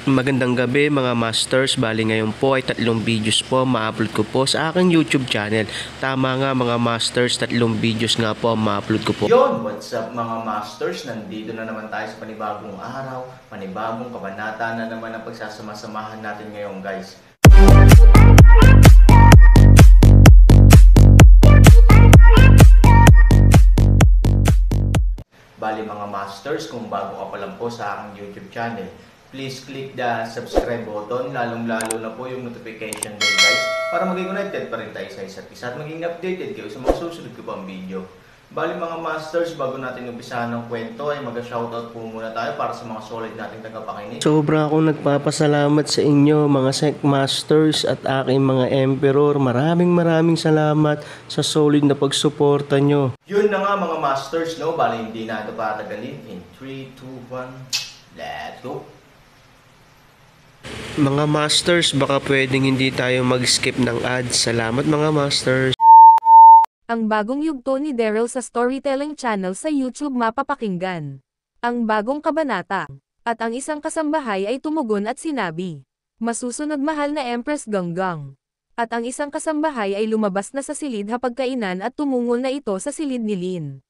Magandang gabi mga masters, bali ngayon po ay 3 videos po ma-upload ko po sa aking YouTube channel. Tama nga mga masters, 3 videos nga po ma-upload ko po. Yon, what's up mga masters? Nandito na naman tayo sa panibagong araw, panibagong kabanata na naman ang pagsasama-samahan natin ngayon guys. Bali mga masters, kung bago ka pa lang po sa aking YouTube channel, please click the subscribe button, lalong-lalo na po yung notification bell guys, para maging connected pa rin tayo sa isa't isa at maging updated kayo sa mga susunod ko pang video. Bali mga masters, bago natin umpisahan ng kwento ay mag-shoutout po muna tayo para sa mga solid nating tagapakinig. Sobra akong nagpapasalamat sa inyo mga Sec Masters at aking mga Emperor. Maraming salamat sa solid na pagsuporta nyo. Yun na nga mga masters, no? Bali hindi na ito patagalin. In 3, 2, 1, let's go! Mga masters, baka pwedeng hindi tayo mag-skip ng ads. Salamat mga masters. Ang bagong yugto ni Daryl sa storytelling channel sa YouTube mapapakinggan. Ang bagong kabanata. At ang isang kasambahay ay tumugon at sinabi, "Masusunod mahal na Empress Ganggang." At ang isang kasambahay ay lumabas na sa silid hapagkainan at tumungol na ito sa silid ni Lin.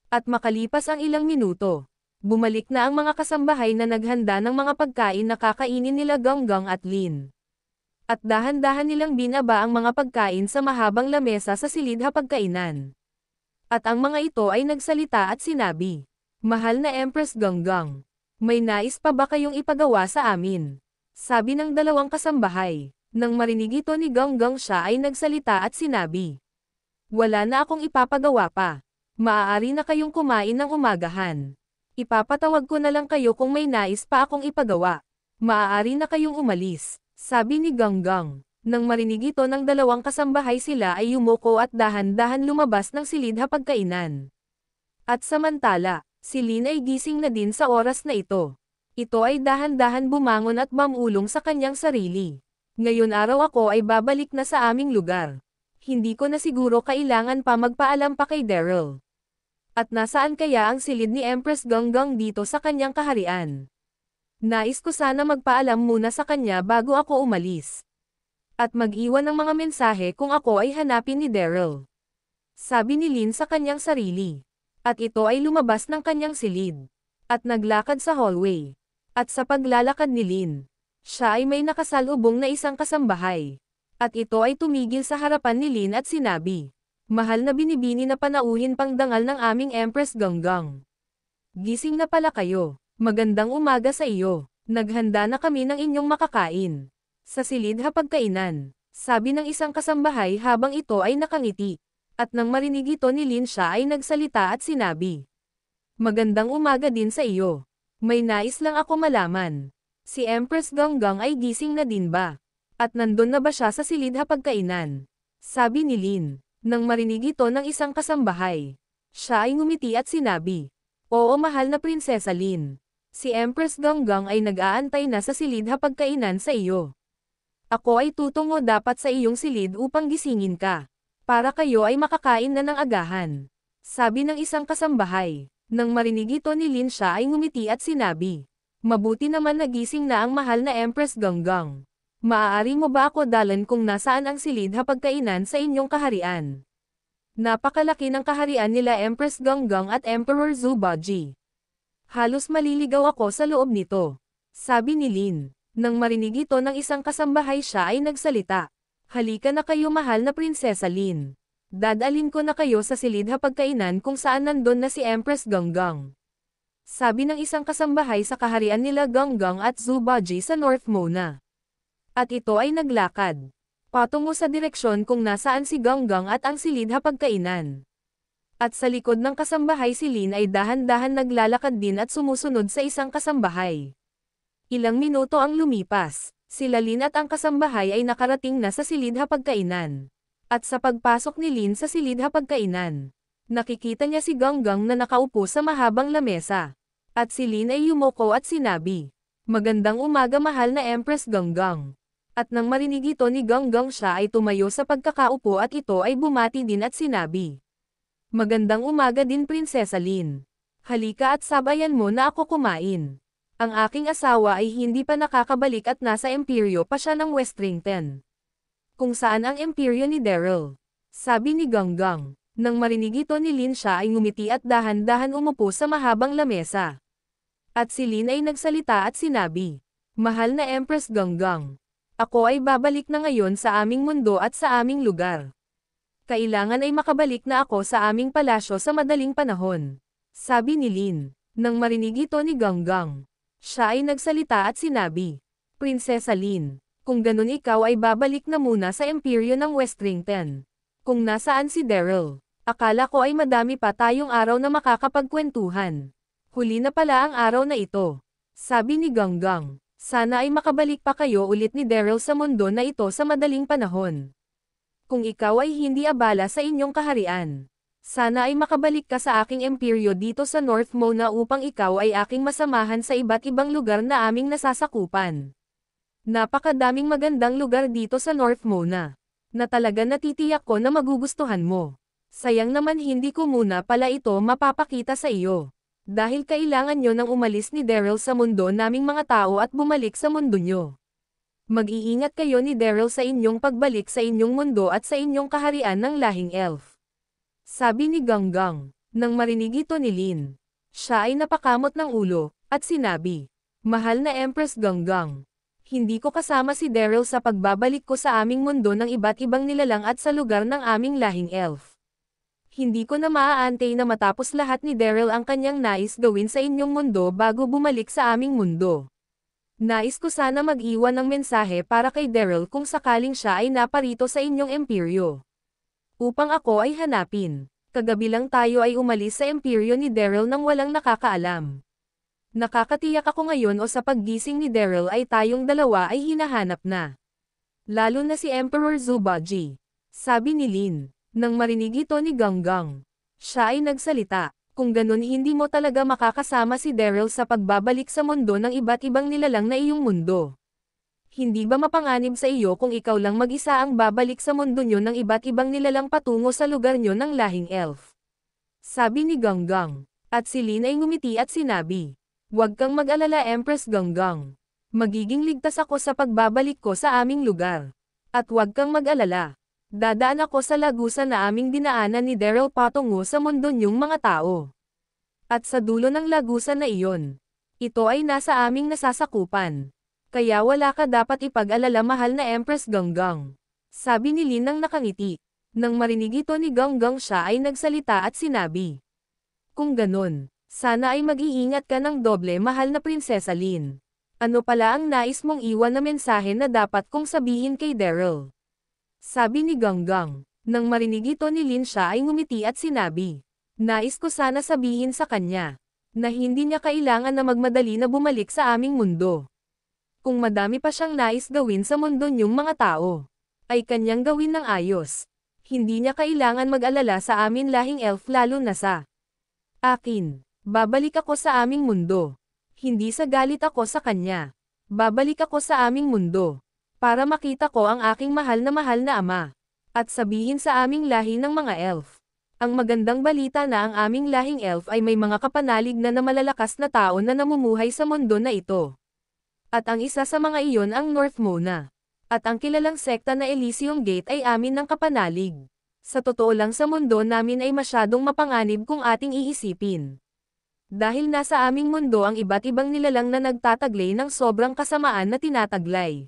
At makalipas ang ilang minuto, bumalik na ang mga kasambahay na naghanda ng mga pagkain na kakainin nila Ganggang at Lin. At dahan-dahan nilang binaba ang mga pagkain sa mahabang lamesa sa silid hapagkainan. At ang mga ito ay nagsalita at sinabi, "Mahal na Empress Ganggang, may nais pa ba kayong ipagawa sa amin?" Sabi ng dalawang kasambahay. Nang marinig ito ni Ganggang, siya ay nagsalita at sinabi, "Wala na akong ipapagawa pa. Maaari na kayong kumain ng umagahan. Ipapatawag ko na lang kayo kung may nais pa akong ipagawa. Maaari na kayong umalis." Sabi ni Ganggang. Nang marinig ito ng dalawang kasambahay, sila ay yumuko at dahan-dahan lumabas ng silid hapagkainan. At samantala, si Lin ay gising na din sa oras na ito. Ito ay dahan-dahan bumangon at mamulong sa kanyang sarili. "Ngayon araw ako ay babalik na sa aming lugar. Hindi ko na siguro kailangan pa magpaalam pa kay Daryl. At nasaan kaya ang silid ni Empress Ganggang dito sa kanyang kaharian? Nais ko sana magpaalam muna sa kanya bago ako umalis. At mag-iwan ng mga mensahe kung ako ay hanapin ni Daryl." Sabi ni Lin sa kanyang sarili. At ito ay lumabas ng kanyang silid. At naglakad sa hallway. At sa paglalakad ni Lin, siya ay may nakasalubong na isang kasambahay. At ito ay tumigil sa harapan ni Lin at sinabi, "Mahal na binibini na panauhin pang dangal ng aming Empress Ganggang. Gising na pala kayo. Magandang umaga sa iyo. Naghanda na kami ng inyong makakain." Sa silid hapagkainan, sabi ng isang kasambahay habang ito ay nakangiti. At nang marinig ito ni Lin, siya ay nagsalita at sinabi, "Magandang umaga din sa iyo. May nais lang ako malaman. Si Empress Ganggang ay gising na din ba? At nandun na ba siya sa silid hapagkainan?" Sabi ni Lin. Nang marinig ito ng isang kasambahay, siya ay ngumiti at sinabi, "Oo mahal na Prinsesa Lin. Si Empress Ganggang ay nag-aantay na sa silid hapagkainan sa iyo. Ako ay tutungo dapat sa iyong silid upang gisingin ka, para kayo ay makakain na ng agahan." Sabi ng isang kasambahay. Nang marinig ito ni Lin, siya ay ngumiti at sinabi, "Mabuti naman nagising na ang mahal na Empress Ganggang. Maaari mo ba ako dalan kung nasaan ang silid hapagkainan sa inyong kaharian? Napakalaki ng kaharian nila Empress Ganggang at Emperor Zubaji. Halos maliligaw ako sa loob nito." Sabi ni Lin. Nang marinig ito ng isang kasambahay, siya ay nagsalita, "Halika na kayo mahal na Prinsesa Lin. Dadalhin ko na kayo sa silid hapagkainan kung saan nandun na si Empress Ganggang." Sabi ng isang kasambahay, sa kaharian nila Ganggang at Zubaji sa North Mona. At ito ay naglakad patungo sa direksyon kung nasaan si Ganggang at ang silid hapagkainan. At sa likod ng kasambahay, si Lin ay dahan-dahan naglalakad din at sumusunod sa isang kasambahay. Ilang minuto ang lumipas, sila Lin at ang kasambahay ay nakarating na sa silid hapagkainan. At sa pagpasok ni Lin sa silid hapagkainan, nakikita niya si Ganggang na nakaupo sa mahabang lamesa. At si Lin ay yumuko at sinabi, "Magandang umaga mahal na Empress Ganggang." At nang marinig ito ni Ganggang, siya ay tumayo sa pagkakaupo at ito ay bumati din at sinabi, "Magandang umaga din Prinsesa Lin. Halika at sabayan mo na ako kumain." Ang aking asawa ay hindi pa nakakabalik at nasa imperyo pa siya ng Westrington. Kung saan ang imperyo ni Daryl? Sabi ni Ganggang. Nang marinig ito ni Lin siya ay ngumiti at dahan-dahan umupo sa mahabang lamesa. At si Lin ay nagsalita at sinabi, "Mahal na Empress Ganggang, ako ay babalik na ngayon sa aming mundo at sa aming lugar. Kailangan ay makabalik na ako sa aming palasyo sa madaling panahon." Sabi ni Lin. Nang marinig ito ni Ganggang, siya ay nagsalita at sinabi, "Prinsesa Lin, kung ganun ikaw ay babalik na muna sa imperyo ng Westrington. Kung nasaan si Daryl, akala ko ay madami pa tayong araw na makakapagkwentuhan. Huli na pala ang araw na ito." Sabi ni Ganggang, "Sana ay makabalik pa kayo ulit ni Daryl sa mundo na ito sa madaling panahon. Kung ikaw ay hindi abala sa inyong kaharian, sana ay makabalik ka sa aking imperyo dito sa North Mona upang ikaw ay aking masamahan sa iba't ibang lugar na aming nasasakupan. Napakadaming magandang lugar dito sa North Mona, na talaga natitiyak ko na magugustuhan mo. Sayang naman hindi ko muna pala ito mapapakita sa iyo. Dahil kailangan nyo nang umalis ni Daryl sa mundo naming mga tao at bumalik sa mundo nyo. Mag-iingat kayo ni Daryl sa inyong pagbalik sa inyong mundo at sa inyong kaharian ng lahing elf." Sabi ni Ganggang. Nang marinig ito ni Lin, siya ay napakamot ng ulo, at sinabi, "Mahal na Empress Ganggang, hindi ko kasama si Daryl sa pagbabalik ko sa aming mundo ng iba't ibang nilalang at sa lugar ng aming lahing elf. Hindi ko na maaantay na matapos lahat ni Daryl ang kanyang nais gawin sa inyong mundo bago bumalik sa aming mundo. Nais ko sana mag-iwan ng mensahe para kay Daryl kung sakaling siya ay naparito sa inyong imperyo. Upang ako ay hanapin. Kagabi lang tayo ay umalis sa imperyo ni Daryl nang walang nakakaalam. Nakakatiyak ako ngayon o sa paggising ni Daryl ay tayong dalawa ay hinahanap na. Lalo na si Emperor Zubaji." Sabi ni Lin. Nang marinig ito ni Ganggang, siya ay nagsalita, "Kung ganun hindi mo talaga makakasama si Daryl sa pagbabalik sa mundo ng iba't ibang nilalang na iyong mundo. Hindi ba mapanganib sa iyo kung ikaw lang mag-isa ang babalik sa mundo nyo ng iba't ibang nilalang patungo sa lugar nyo ng lahing elf?" Sabi ni Ganggang. At si Lin ay ngumiti at sinabi, "Huwag kang mag-alala Empress Ganggang. Magiging ligtas ako sa pagbabalik ko sa aming lugar. At huwag kang mag-alala. Dadaan ako sa lagusan na aming dinaanan ni Daryl patungo sa mundo niyong mga tao. At sa dulo ng lagusan na iyon, ito ay nasa aming nasasakupan. Kaya wala ka dapat ipag-alala mahal na Empress Ganggang." Sabi ni Lin nang nakangiti. Nang marinig ito ni Ganggang siya ay nagsalita at sinabi, "Kung ganun, sana ay mag-iingat ka ng doble mahal na Prinsesa Lin. Ano pala ang nais mong iwan na mensahe na dapat kong sabihin kay Daryl?" Sabi ni Ganggang. Nang marinig ito ni Lin siya ay ngumiti at sinabi, "Nais ko sana sabihin sa kanya, na hindi niya kailangan na magmadali na bumalik sa aming mundo. Kung madami pa siyang nais gawin sa mundo niyong mga tao, ay kanyang gawin ng ayos. Hindi niya kailangan mag-alala sa amin lahing elf lalo na sa akin. Babalik ako sa aming mundo. Hindi sa galit ako sa kanya. Babalik ako sa aming mundo para makita ko ang aking mahal na ama. At sabihin sa aming lahi ng mga elf. Ang magandang balita na ang aming lahing elf ay may mga kapanalig na malalakas na tao na namumuhay sa mundo na ito. At ang isa sa mga iyon ang North Mona. At ang kilalang sekta na Elysium Gate ay amin ng kapanalig. Sa totoo lang sa mundo namin ay masyadong mapanganib kung ating iisipin. Dahil nasa aming mundo ang iba't ibang nilalang na nagtataglay ng sobrang kasamaan na tinataglay.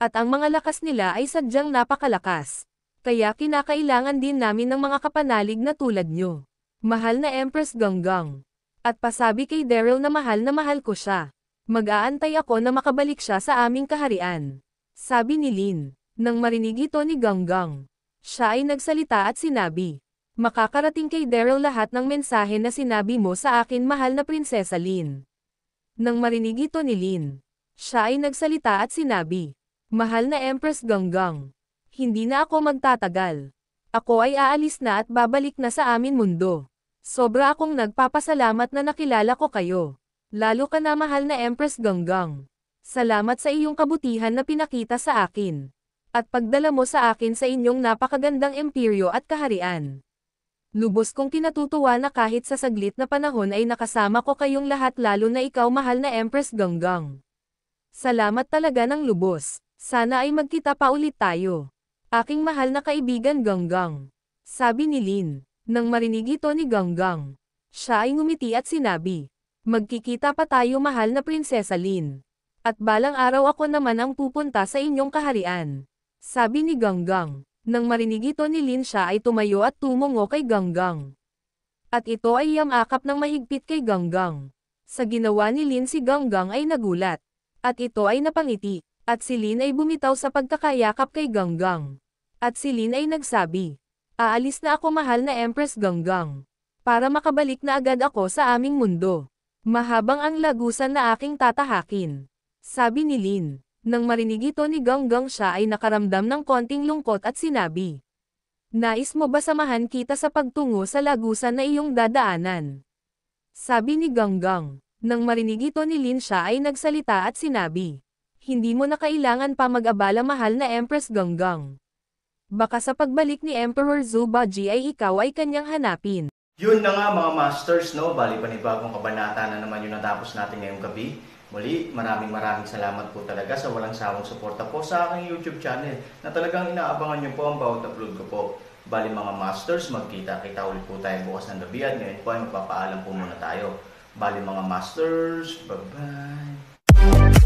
At ang mga lakas nila ay sadyang napakalakas. Kaya kinakailangan din namin ng mga kapanalig na tulad nyo. Mahal na Empress Ganggang. At pasabi kay Daryl na mahal ko siya. Mag-aantay ako na makabalik siya sa aming kaharian." Sabi ni Lin. Nang marinig ito ni Ganggang, siya ay nagsalita at sinabi, "Makakarating kay Daryl lahat ng mensahe na sinabi mo sa akin mahal na Prinsesa Lin." Nang marinig ito ni Lin, siya ay nagsalita at sinabi, "Mahal na Empress Ganggang, hindi na ako magtatagal. Ako ay aalis na at babalik na sa amin mundo. Sobra akong nagpapasalamat na nakilala ko kayo. Lalo ka na mahal na Empress Ganggang. Salamat sa iyong kabutihan na pinakita sa akin. At pagdala mo sa akin sa inyong napakagandang imperyo at kaharian. Lubos kong kinatutuwa na kahit sa saglit na panahon ay nakasama ko kayong lahat lalo na ikaw mahal na Empress Ganggang. Salamat talaga ng lubos. Sana ay magkita pa ulit tayo. Aking mahal na kaibigan Ganggang. Sabi ni Lin. Nang marinig ito ni Ganggang, siya ay ngumiti at sinabi, magkikita pa tayo mahal na Prinsesa Lin. At balang araw ako naman ang pupunta sa inyong kaharian. Sabi ni Ganggang. Nang marinig ito ni Lin siya ay tumayo at tumungo kay Ganggang. At ito ay yamakap ng mahigpit kay Ganggang. Sa ginawa ni Lin si Ganggang ay nagulat. At ito ay napangiti. At si Lin ay bumitaw sa pagkakayakap kay Ganggang. At si Lin ay nagsabi, aalis na ako mahal na Empress Ganggang. Para makabalik na agad ako sa aming mundo. Mahabang ang lagusan na aking tatahakin. Sabi ni Lin. Nang marinig ito ni Ganggang siya ay nakaramdam ng konting lungkot at sinabi. Nais mo ba samahan kita sa pagtungo sa lagusan na iyong dadaanan? Sabi ni Ganggang. Nang marinig ito ni Lin siya ay nagsalita at sinabi. Hindi mo na kailangan pa mag-abala mahal na Empress Ganggang. Baka sa pagbalik ni Emperor Zubaji ay ikaw ay kanyang hanapin. Yun na nga mga masters, no? Bali panibagong kabanata na naman yung natapos natin ngayong gabi. Muli, maraming salamat po talaga sa walang sawang suporta po sa aking YouTube channel na talagang inaabangan nyo po ang bawat upload ko po. Bali mga masters, magkita-kita ulit po tayo bukas ng gabi at ngayon po ay magpapaalam po muna tayo. Bali mga masters, bye-bye!